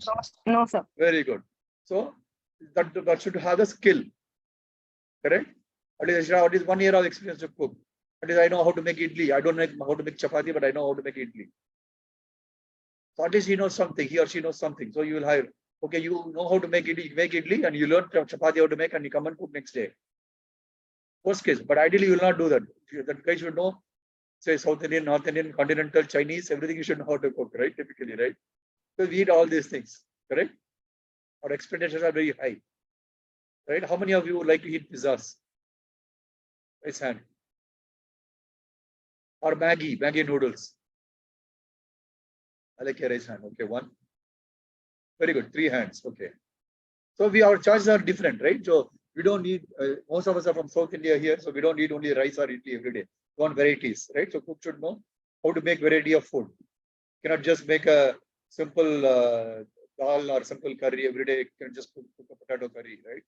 No, sir. Very good. So that should have the skill. Correct? At least 1 year of experience to cook. At least I know how to make idli. I don't know how to make chapati, but I know how to make idli. So at least he knows something, he or she knows something. So you will hire. Okay, you know how to make idli, and you learn chapati how to make, and you come and cook next day. Worst case, but ideally you will not do that. That guy should know, say South Indian, North Indian, continental, Chinese, everything you should know how to cook, right? Typically, right? So we eat all these things, correct? Our expectations are very high, right? How many of you would like to eat pizzas? Raise hand. Or Maggi noodles. I like your raise hand. Okay, 1. Very good. 3 hands. Okay. So our choices are different, right? So we don't need, most of us are from South India here, so we don't need only rice or idli every day. We want varieties, right? So cook should know how to make variety of food. You cannot just make a simple dal or simple curry every day. You can just cook a potato curry, right?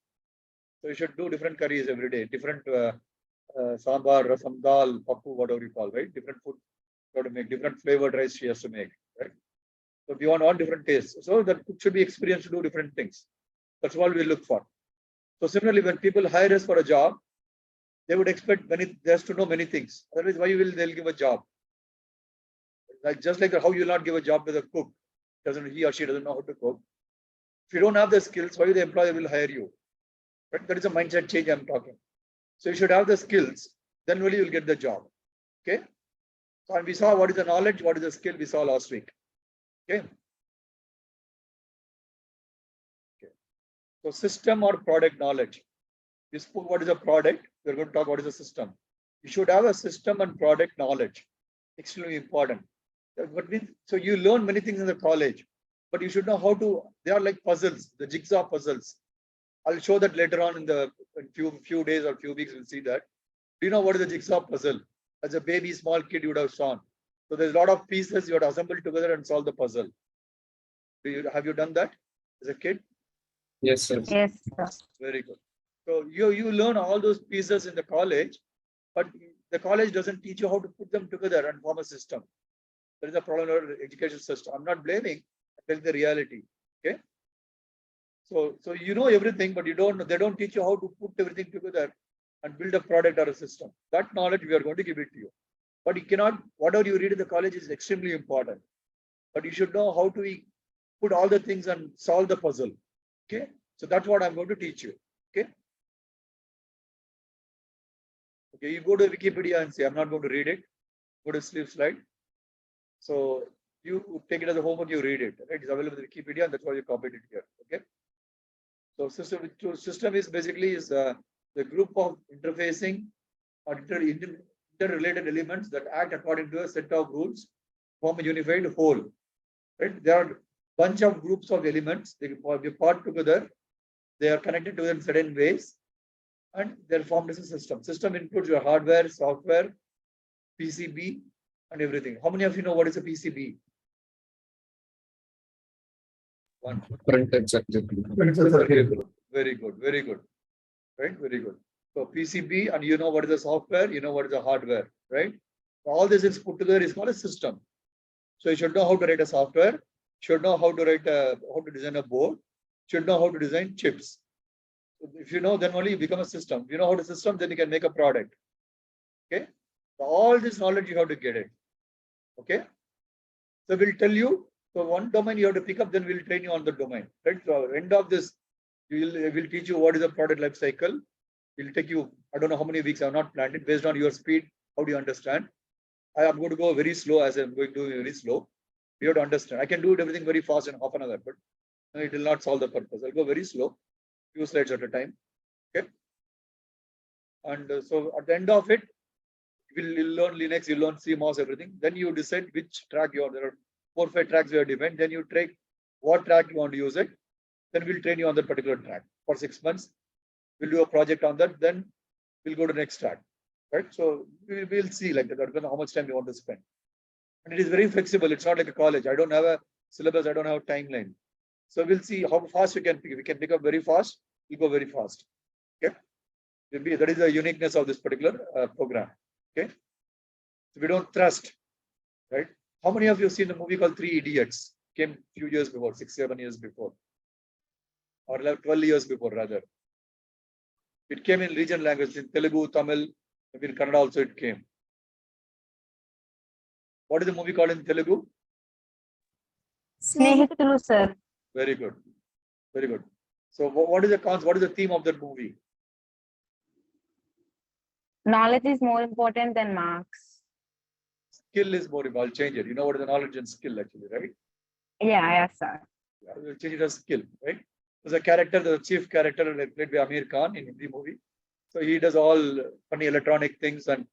So you should do different curries every day, different sambar, rasam, dal, pappu, whatever you call, right? Different food. You have to make different flavored rice she has to make, right? So we want all different tastes. So that cook should be experienced to do different things. That's what we look for. So similarly, when people hire us for a job, they would expect they has to know many things. Otherwise, why will they'll give a job? Like just like how you will not give a job to the cook, he or she doesn't know how to cook. If you don't have the skills, why the employer will hire you? Right? That is a mindset change I'm talking. So you should have the skills, then only you will get the job. Okay. So and we saw what is the knowledge, what is the skill we saw last week. Okay. So system or product knowledge. We spoke what is a product. We're going to talk what is a system. You should have a system and product knowledge. Extremely important. So you learn many things in the college, but you should know how to. They are like puzzles, the jigsaw puzzles. I'll show that later on in few days or few weeks. We'll see that. Do you know what is a jigsaw puzzle? As a baby, small kid, you would have shown. So there's a lot of pieces you have to assemble together and solve the puzzle. Have you done that as a kid? Yes, sir. Yes, sir. Very good. So you learn all those pieces in the college, but the college doesn't teach you how to put them together and form a system. There is a problem in our education system. I'm not blaming, I'm telling the reality. Okay. So you know everything, but they don't teach you how to put everything together and build a product or a system. That knowledge we are going to give it to you. But you cannot, whatever you read in the college is extremely important. But you should know how to put all the things and solve the puzzle. Okay. So that's what I'm going to teach you. Okay. Okay, you go to Wikipedia and say, I'm not going to read it. Go to sleep slide. So you take it as a homework, you read it. Right? It's available in Wikipedia, and that's why you copied it here. Okay. So system is basically the group of interfacing or interrelated elements that act according to a set of rules, form a unified whole. Right? There are a bunch of groups of elements. They be part together. They are connected together in certain ways, and they're formed as a system. System includes your hardware, software, PCB, and everything. How many of you know what is a PCB? One. Printed circuit. Very good, very good. Right, very good. So PCB, and you know what is the software, you know what is the hardware, right? All this is put together is called a system. So you should know how to write a software, should know how to how to design a board, should know how to design chips. If you know, then only you become a system. If you know how to system, then you can make a product. Okay. So all this knowledge you have to get it. Okay. So we'll tell you. So one domain you have to pick up, then we'll train you on the domain. Right. So end of this, we'll teach you what is the product life cycle. It'll take you, I don't know how many weeks. I've not planned it based on your speed. How do you understand? I am going to go very slow as I'm going to do very slow. You have to understand. I can do it everything very fast in half an hour, but it will not solve the purpose. I'll go very slow, few slides at a time. Okay. And so at the end of it, you'll learn Linux, you'll learn CMOS, everything. Then you decide which track you are. There are 4 or 5 tracks you are defined. Then you take what track you want to use it. Then we'll train you on that particular track for 6 months. We'll do a project on that. Then we'll go to the next track. Right. So we'll see like that, how much time you want to spend. And it is very flexible. It's not like a college. I don't have a syllabus. I don't have a timeline. So we'll see how fast we can pick. If we can pick up very fast, we'll go very fast. Okay. That is the uniqueness of this particular program. Okay. So we don't trust. Right. How many of you have seen a movie called 3 Idiots? Came a few years before, 6, 7 years before. Or 12 years before rather. It came in regional language, in Telugu, Tamil, maybe in Kannada also it came. What is the movie called in Telugu? Snehitulu, sir. Very good. Very good. So what is the concept? What is the theme of that movie? Knowledge is more important than marks. Skill is more important. I'll change it. You know what is the knowledge and skill actually, right? Yeah, yes, sir. Yeah, we'll change it as skill, right? There's a character, the chief character played by Amir Khan in the movie. So he does all funny electronic things and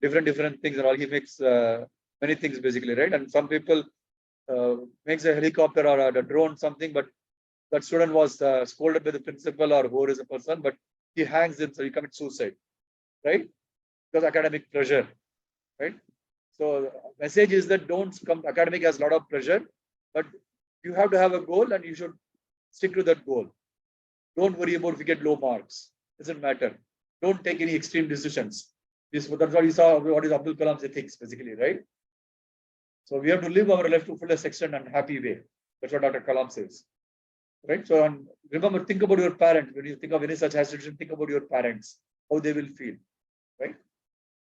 different things and all. He makes many things basically, right? And some people makes a helicopter or a drone something, but that student was scolded by the principal or whoever is a person, but he hangs himself, he commits suicide, right? Because academic pressure, right? So message is that don't come, academic has a lot of pressure, but you have to have a goal and you should stick to that goal. Don't worry about if you get low marks. Doesn't matter. Don't take any extreme decisions. That's what you saw, what is Abdul Kalam's ethics, basically, right? So we have to live our life to fullest extent and happy way. That's what Dr. Kalam says. Right? So remember, think about your parents. When you think of any such situation, think about your parents, how they will feel. Right?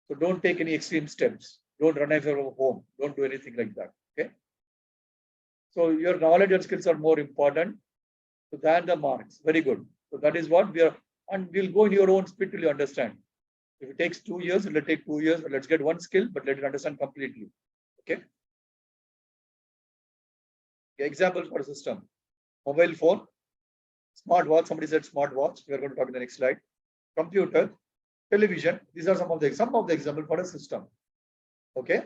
So don't take any extreme steps. Don't run away from home. Don't do anything like that. Okay. So your knowledge and skills are more important than the marks. Very good. So that is what we are, and we'll go in your own speed till you understand. If it takes 2 years, it'll take 2 years. Let's get one skill, but let it understand completely. Okay. Example for a system: mobile phone, smartwatch. Somebody said smartwatch. We are going to talk in the next slide. Computer, television. These are some of the example for a system. Okay.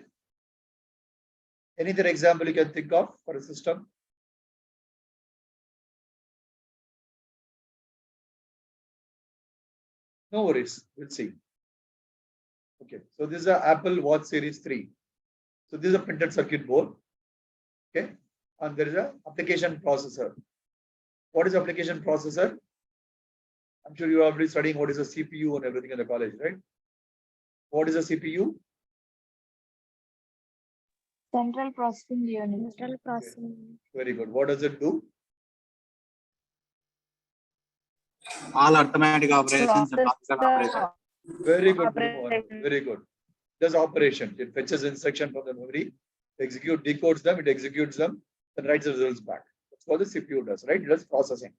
Any other example you can think of for a system? No worries. We'll see. Okay. So this is an Apple Watch Series 3. So this is a printed circuit board. Okay. And there is an application processor. What is application processor? I'm sure you are already studying what is a CPU and everything in the college, right? What is a CPU? Central processing unit. Central processing. Very good. What does it do? All arithmetic operations and logical Process operations. Very good. Operation. Very good. Does operation. It fetches instruction from the memory, decodes them, it executes them, then writes the results back. That's what the CPU does, right? It does processing.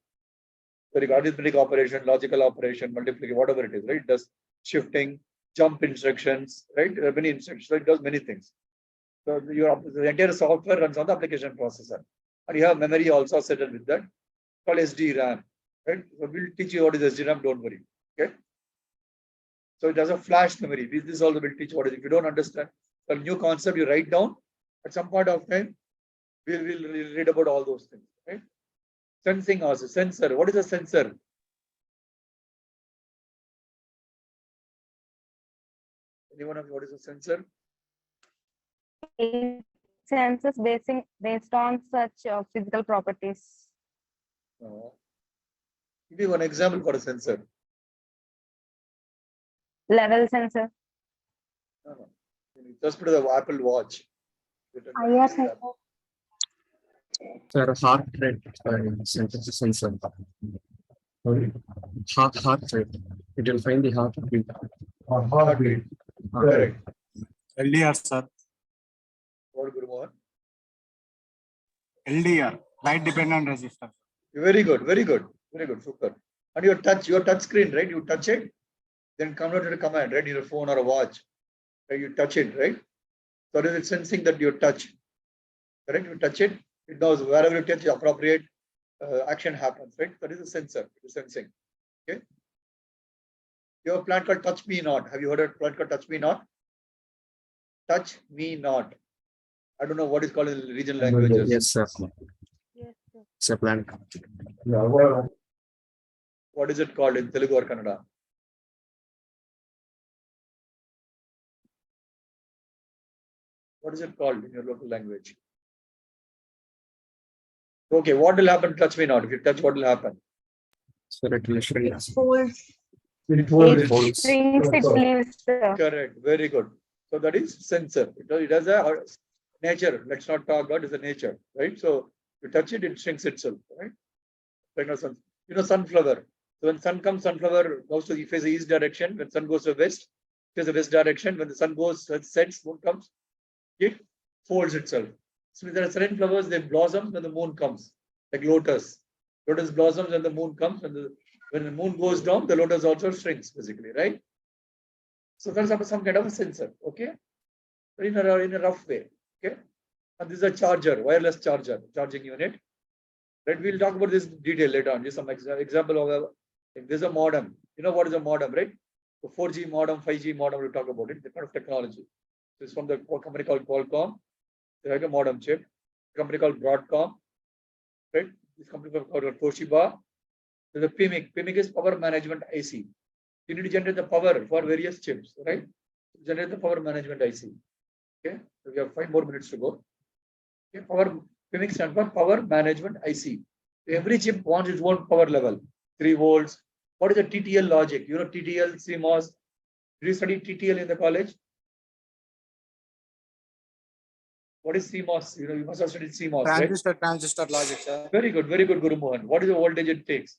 Very good. Arithmetic operation, logical operation, multiplication, whatever it is, right? It does shifting, jump instructions, right? There are many instructions, so it does many things. So the entire software runs on the application processor. And you have memory also set up with that, called SDRAM. Right? So we'll teach you what is SDRAM, don't worry. Okay. So it has a flash memory. This also will teach what is. If you don't understand a new concept, you write down. At some point of time, we'll read about all those things. Right? Sensing also, sensor. What is a sensor? Anyone of you, what is a sensor? Senses based on such physical properties. Give me one example for a sensor. Level sensor. No. Just put the Apple Watch. IR sensor. Sir, heart rate sensor. Heart rate. It will find the heartbeat. Heartbeat. Correct. LDR, sir. What, Guru Mohan? LDR, light dependent resistor. Very good, super. And your touch screen, right? You touch it, then convert it to command, right? Your phone or a watch, right? You touch it, right? So it is sensing that you touch, correct? You touch it, it knows wherever you touch, appropriate action happens, right? That is a sensor, it is sensing. Okay. You have a plant called Touch Me Not. Have you heard of a plant called Touch Me Not? Touch Me Not. I don't know what is called in regional languages. Yes, sir. Yes, sir. It's a plant. What is it called in Telugu or Kannada? What is it called in your local language? Okay, what will happen? Touch me not. If you touch, what will happen? So it will shrink. Folds. It Folds. shrinks, it leaves. Correct. Very good. So that is sensor. It has a nature. Let's not talk about it. It's a nature, right? So you touch it, it shrinks itself, right? Sunflower. So when sun comes, sunflower goes to the east direction. When sun goes to west, faces the west direction. When the sun goes sets, moon comes, it folds itself. So there are certain flowers, they blossom when the moon comes, like lotus. Lotus blossoms when the moon comes. When the moon goes down, the lotus also shrinks, basically, right? So that's some kind of a sensor, okay? In a rough way, okay? And this is a charger, wireless charger, charging unit. Right? We'll talk about this detail later on. Just some example of this is a modem. You know what is a modem, right? So 4G modem, 5G modem, we'll talk about it, the kind of technology. This is from the company called Qualcomm. They have a modem chip. A company called Broadcom, right? This company called Toshiba. There's a PMIC. PMIC is power management IC. You need to generate the power for various chips, right? Generate the power management IC. Okay, so we have 5 more minutes to go. Okay, PMIC stands for power management IC. Every chip wants its own power level. 3 volts. What is the TTL logic? You know TTL, CMOS. Did you study TTL in the college? What is CMOS? You must have studied CMOS, right? Transistor logic, sir. Very good, Guru Mohan. What is the voltage it takes?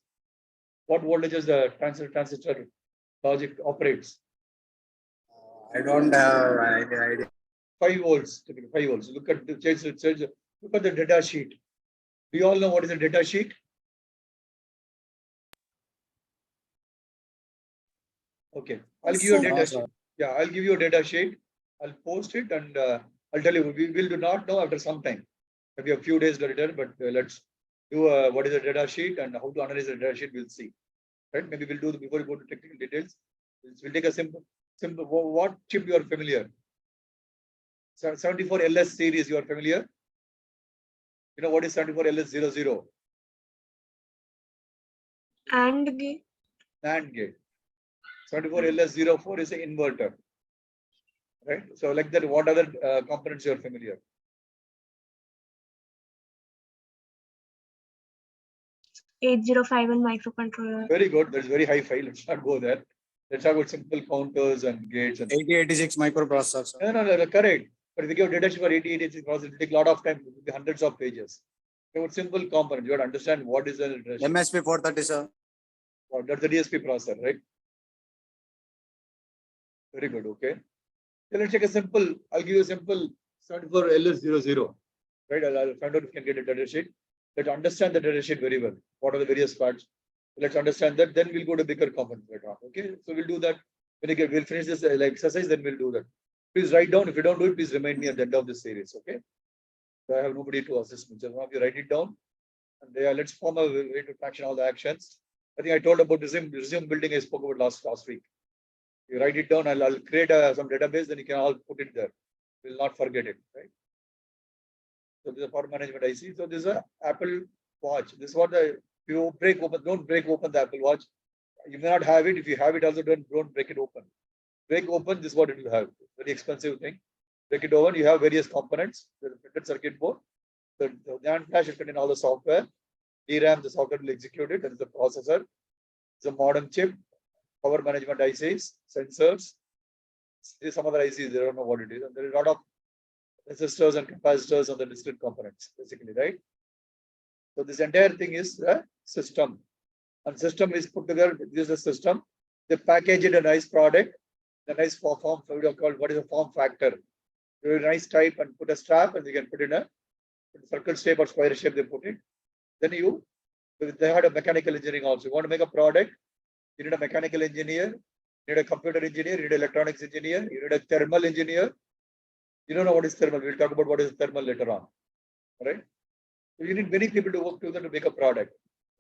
What voltage is the transistor logic operates? I don't have any idea. 5 volts, typically 5 volts. Look at the data sheet. Do you all know what is a data sheet? Okay, I'll give you a data sheet. Yeah, I'll give you a data sheet. I'll post it and I'll tell you. We will do not know after some time. Maybe a few days later, but let's do what is the data sheet and how to analyze the data sheet. We'll see. Right? Maybe we'll do before we go to technical details. We'll take a simple. What chip you are familiar? 74LS series. You are familiar? You know what is 74LS00? And gate. NAND gate. 74LS04 is an inverter. Right? So like that, what other components you are familiar? Eight 8051 microcontroller. Very good. That's very high file. Let's not go there. Let's talk about simple counters and gates. And 8086 microprocessor, sir. no, correct. But if you give data sheet for 8086 processor, it will take a lot of time. It will be hundreds of pages. About simple components, you have to understand what is the data sheet. MSP 430, sir. Oh, that's the DSP processor, right? Very good. Okay. So let's take a simple. I'll give you a simple 74LS00. Right? I'll find out if you can get a data sheet. Let's understand the data sheet very well. What are the various parts? Let's understand that. Then we'll go to bigger components later on. Okay. So we'll do that. We'll finish this exercise. Then we'll do that. Please write down. If you don't do it, please remind me at the end of this series. Okay. So I have nobody to assist me. Just one of you write it down. And let's form a way to action all the actions. I think I told about resume building. I spoke about last week. You write it down. I'll create some database. Then you can all put it there. We'll not forget it. Right. So this is a power management IC. So this is a Apple Watch. This is what you break open. Don't break open the Apple Watch. You may not have it. If you have it, also don't break it open. Break open. This is what it will have. Very expensive thing. Break it open. You have various components. The printed circuit board. The NAND flash will contain all the software. DRAM, the socket will execute it. That is the processor. It's a modern chip, power management ICs, sensors. There's some other ICs, they don't know what it is. And there is a lot of resistors and capacitors on the discrete components, basically, right? So this entire thing is a system. And system is put together, this is a system. They package it a nice product, a nice form, what is a form factor. Do a nice type and put a strap, and you can put in a circle shape or square shape, they put it. Then they had a mechanical engineering also. You want to make a product, you need a mechanical engineer, you need a computer engineer, you need an electronics engineer, you need a thermal engineer. You don't know what is thermal. We'll talk about what is thermal later on. Right? So you need many people to work together to make a product.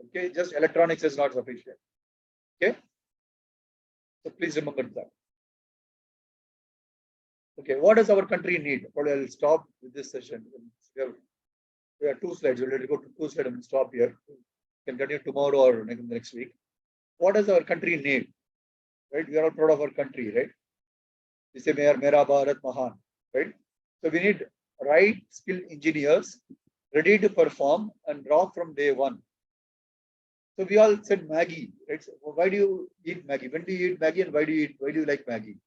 Okay, just electronics is not sufficient. Okay. So please remember that. Okay, what does our country need? Probably I'll stop with this session. We have 2 slides. We'll go to 2 slides and stop here. We can continue tomorrow or next week. What does our country need? Right? We are all proud of our country, right? We say Mera Bharat Mahan, right? So we need right skilled engineers ready to perform and rock from day one. So we all said Maggie, right? So why do you eat Maggie? When do you eat Maggie and why do you like Maggie?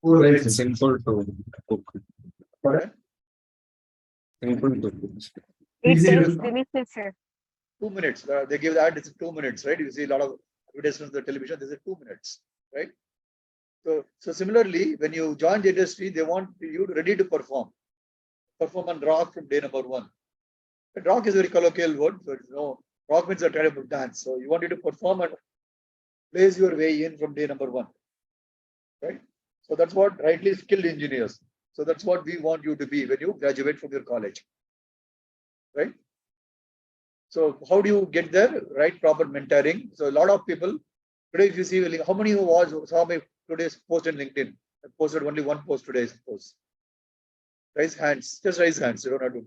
It's simple to cook. Pardon? Simple to cook. It Easy tastes to- delicious, sir. 2 minutes. They give that, it's 2 minutes, right? You see a lot of advertisements on the television, they say 2 minutes, right? So similarly, when you join the industry, they want you ready to perform and rock from day number 1. But rock is a very colloquial word, so it's rock means a kind of dance. So you want you to perform and place your way in from day number 1, right? So that's what rightly skilled engineers. So that's what we want you to be when you graduate from your college, right? So how do you get there? Right, proper mentoring. So a lot of people today, if you see, how many who saw my today's post in LinkedIn? I posted only 1 post today's post. Raise hands. Just raise hands. You don't have to.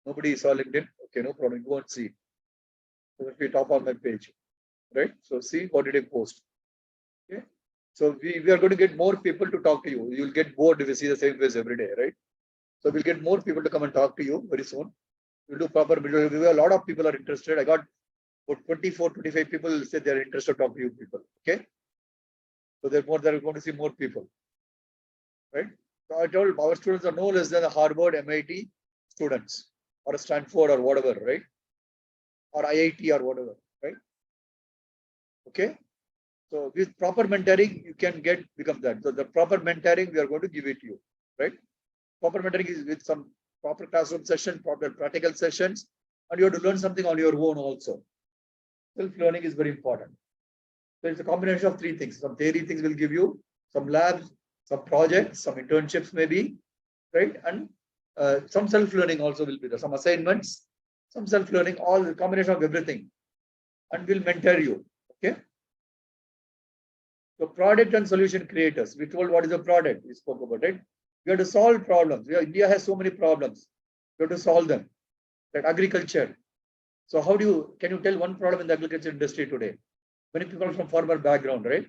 Nobody saw LinkedIn. Okay, no problem. Go and see. So that we top on my page, right? So see what did I post. Okay. So we are going to get more people to talk to you. You'll get bored if you see the same face every day, right? So we'll get more people to come and talk to you very soon. We'll do proper video. A lot of people are interested. I got about 24, 25 people say they're interested to talk to you people. Okay. So therefore, they're going to see more people. Right. So I told our students are no less than the Harvard, MIT students or a Stanford or whatever, right? Or IIT or whatever, right? Okay. So with proper mentoring, you can become that. So the proper mentoring, we are going to give it to you, right? Proper mentoring is with some proper classroom session, proper practical sessions, and you have to learn something on your own also. Self-learning is very important. So it's a combination of 3 things. Some theory things will give you, some labs, some projects, some internships maybe, right? And some self-learning also will be there. Some assignments, some self-learning, all the combination of everything. And we'll mentor you, okay? So product and solution creators. We told what is a product. We spoke about it. We have to solve problems. India has so many problems. We have to solve them. Like agriculture. So can you tell one problem in the agriculture industry today? Many people from farmer background, right?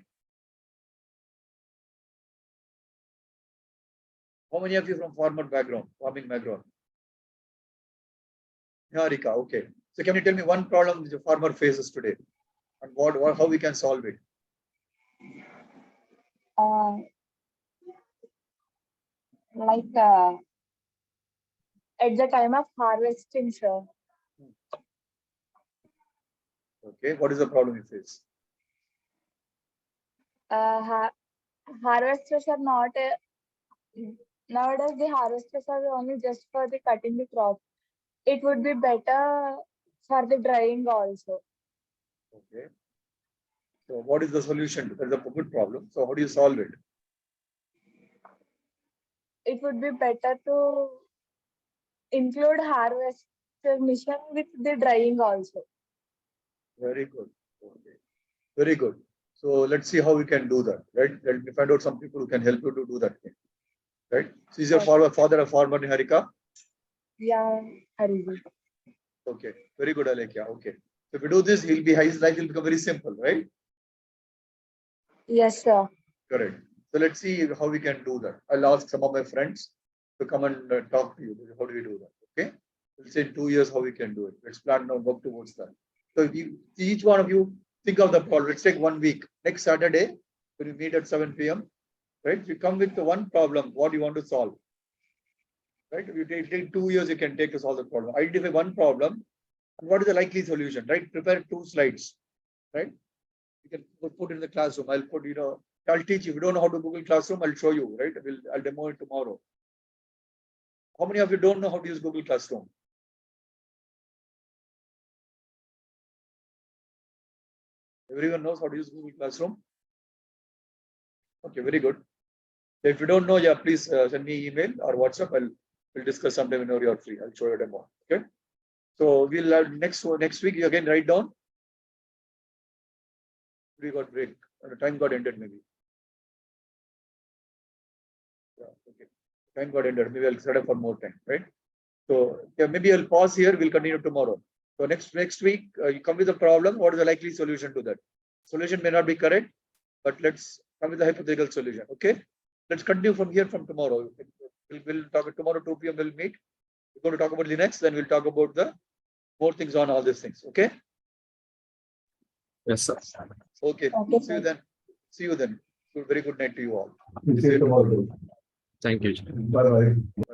How many of you from farming background? Niharika, okay. So can you tell me one problem the farmer faces today and how we can solve it? At the time of harvesting, sir. Okay, what is the problem you face? Harvesters are not nowadays. The harvesters are only just for the cutting the crop. It would be better for the drying also. Okay. So what is the solution? That's a good problem. So how do you solve it? It would be better to include harvester mission with the drying also. Very good. Okay. Very good. So let's see how we can do that, right? Let me find out some people who can help you to do that thing, right? So is your father a farmer, Niharika? Yeah, Hariji. Okay, very good, Alekia. Okay. So if you do this, his life will become very simple, right? Yes, sir. Correct. So let's see how we can do that. I'll ask some of my friends to come and talk to you. How do we do that? Okay. We'll say in 2 years how we can do it. Let's plan now, work towards that. So each one of you think of the problem. Let's take 1 week. Next Saturday, when you meet at 7 p.m., right? You come with the one problem, what you want to solve. Right? If you take 2 years, you can take to solve the problem. Identify one problem, and what is the likely solution, right? Prepare 2 slides, right? You can put in the classroom. I'll put, I'll teach you. If you don't know how to Google Classroom, I'll show you, right? I'll demo it tomorrow. How many of you don't know how to use Google Classroom? Everyone knows how to use Google Classroom? Okay, very good. If you don't know, yeah, please send me email or WhatsApp. We'll discuss sometime whenever you're free. I'll show you a demo. Okay. So we'll have next week. You again write down. We got break. The time got ended maybe. Yeah, okay. Time got ended. Maybe I'll set up for more time, right? So yeah, maybe I'll pause here. We'll continue tomorrow. So next week, you come with a problem. What is the likely solution to that? Solution may not be correct, but let's come with a hypothetical solution. Okay. Let's continue from here from tomorrow. We'll talk tomorrow 2 p.m. We'll meet. We're going to talk about Linux. Then we'll talk about the more things on all these things. Okay. Yes, sir. Okay. Okay, See you then. See you then. Very good night to you all. See you tomorrow. Thank you. Bye bye.